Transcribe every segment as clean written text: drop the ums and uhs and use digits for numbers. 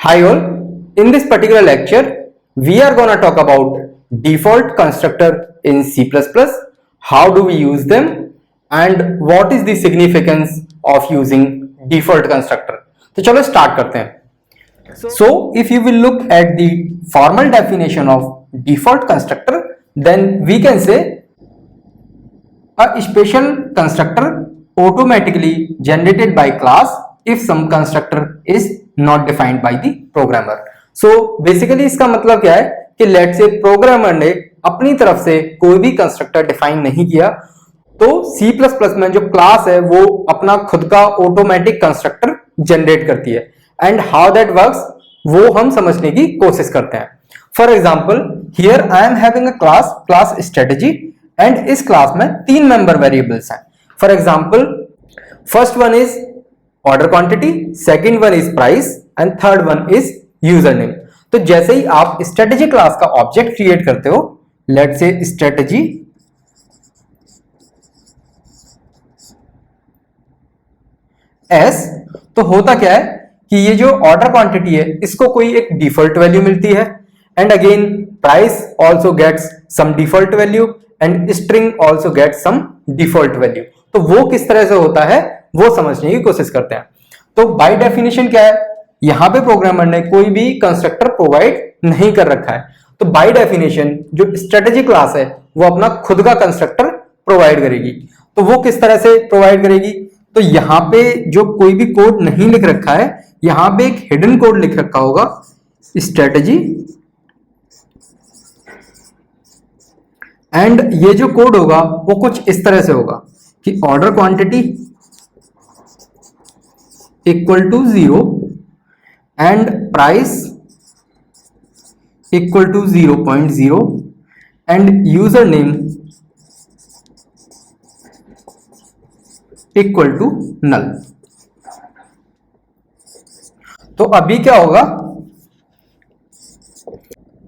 Hi all, in this particular lecture, we are gonna talk about default constructor in C++, how do we use them and what is the significance of using default constructor. तो चलो start करते हैं. So if you will look at the formal definition of default constructor, then we can say a special constructor automatically generated by class if some constructor is not defined by the programmer. So basically इसका मतलब क्या है कि let's say programmer ने अपनी तरफ से कोई भी कंस्ट्रक्टर डिफाइन नहीं किया तो C++ में जो क्लास है वो अपना खुद का ऑटोमेटिक कंस्ट्रक्टर जनरेट करती है. एंड हाउ दैट वर्क्स वो हम समझने की कोशिश करते हैं. For example here I am having a class strategy and इस क्लास में 3 मेंबर वेरिएबल्स हैं. For example first one is order quantity, second one is price and third one is user name. तो जैसे ही आप स्ट्रेटेजी क्लास का object create करते हो, let's say strategy S, तो होता क्या है कि ये जो ऑर्डर क्वांटिटी है इसको कोई एक डिफॉल्ट वैल्यू मिलती है and again price also gets some default value and string also gets some default value. तो वो किस तरह से होता है वो समझने की कोशिश करते हैं. तो बाय डेफिनेशन क्या है, यहां पे प्रोग्रामर ने कोई भी कंस्ट्रक्टर प्रोवाइड नहीं कर रखा है. तो बाय डेफिनेशन जो स्ट्रेटेजी क्लास है वो अपना खुद का कंस्ट्रक्टर प्रोवाइड करेगी. तो वो किस तरह से प्रोवाइड करेगी, तो यहां पे जो कोई भी कोड नहीं लिख रखा है, यहां पे एक हिडन कोड लिख रखा होगा स्ट्रेटेजी एंड ये जो कोड होगा वो कुछ इस तरह से होगा कि order quantity equal to 0 and price equal to 0.0 and user name equal to null. तो अभी क्या होगा,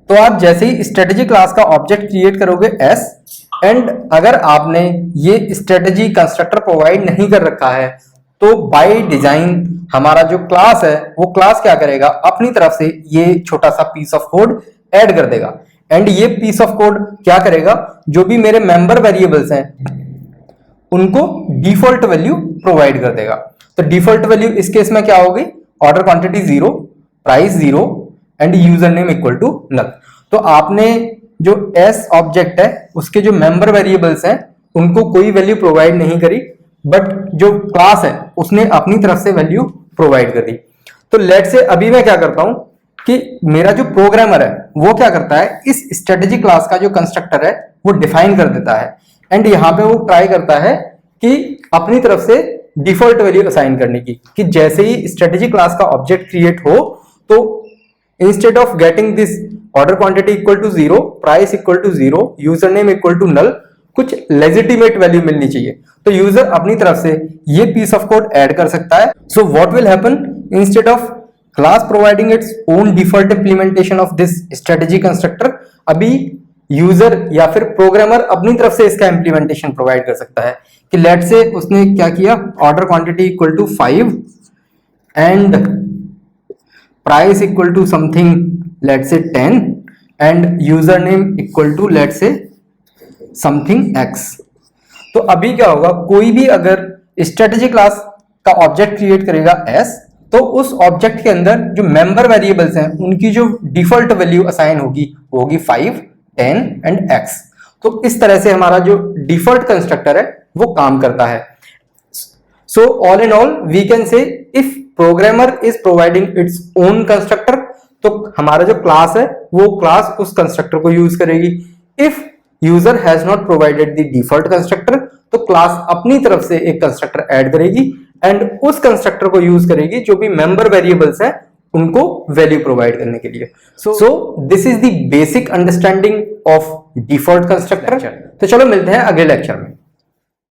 तो आप जैसे ही स्ट्रेटेजी क्लास का ऑब्जेक्ट क्रिएट करोगे एस एंड अगर आपने ये स्ट्रेटेजी कंस्ट्रक्टर प्रोवाइड नहीं कर रखा है तो बाय डिजाइन हमारा जो क्लास है वो क्लास क्या करेगा, अपनी तरफ से ये छोटा सा पीस ऑफ कोड ऐड कर देगा एंड ये पीस ऑफ कोड क्या करेगा, जो भी मेरे मेंबर वेरिएबल्स हैं उनको डिफॉल्ट वैल्यू प्रोवाइड कर देगा. तो डिफॉल्ट वैल्यू इस केस में क्या होगी, order quantity 0, price 0 and user name equal to null. तो आपने जो एस ऑब्जेक्ट है उसके जो मेंबर वेरिएबल्स हैं उनको कोई वैल्यू प्रोवाइड नहीं करी, बट जो क्लास है उसने अपनी तरफ से वैल्यू प्रोवाइड कर दी. तो लेट से अभी मैं क्या करता हूं कि मेरा जो प्रोग्रामर है वो क्या करता है, इस स्ट्रेटेजी क्लास का जो कंस्ट्रक्टर है वो डिफाइन कर देता है एंड यहां पे वो ट्राई करता है कि अपनी तरफ से डिफॉल्ट वैल्यू असाइन करने की, कि जैसे ही स्ट्रेटेजी क्लास का ऑब्जेक्ट क्रिएट हो तो instead of getting this order quantity equal to 0, price equal to 0, user name equal to null, कुछ लेजिटिमेट वैल्यू मिलनी चाहिए. तो यूजर अपनी तरफ से ये पीस ऑफ कोड ऐड कर सकता है. So what will happen, instead of class providing its own default implementation of this strategy constructor, अभी यूजर या फिर प्रोग्रामर अपनी तरफ से इसका इंप्लीमेंटेशन प्रोवाइड कर सकता है. कि लेट से उसने क्या किया, order quantity equal to 5 and price equal to something let say 10 and user name equal to let say something X. तो अभी क्या होगा, कोई भी अगर स्ट्रेटेजी क्लास का ऑब्जेक्ट क्रिएट करेगा एस, तो उस ऑब्जेक्ट के अंदर जो मेंबर वेरिएबल्स हैं उनकी जो डिफॉल्ट वैल्यू असाइन होगी वो होगी 5, 10 एंड एक्स. तो इस तरह से हमारा जो डिफॉल्ट कंस्ट्रक्टर है वो काम करता है. So all in all we can say if programmer is providing its own constructor, तो हमारा जो क्लास है वो क्लास उस कंस्ट्रक्टर को यूज करेगी. If user has not provided the default constructor, तो क्लास अपनी तरफ से एक कंस्ट्रक्टर ऐड करेगी एंड उस कंस्ट्रक्टर को यूज करेगी जो भी मेंबर वेरिएबल्स हैं उनको वैल्यू प्रोवाइड करने के लिए. So this is the basic understanding of default constructor. तो चलो मिलते हैं अगले लेक्चर में.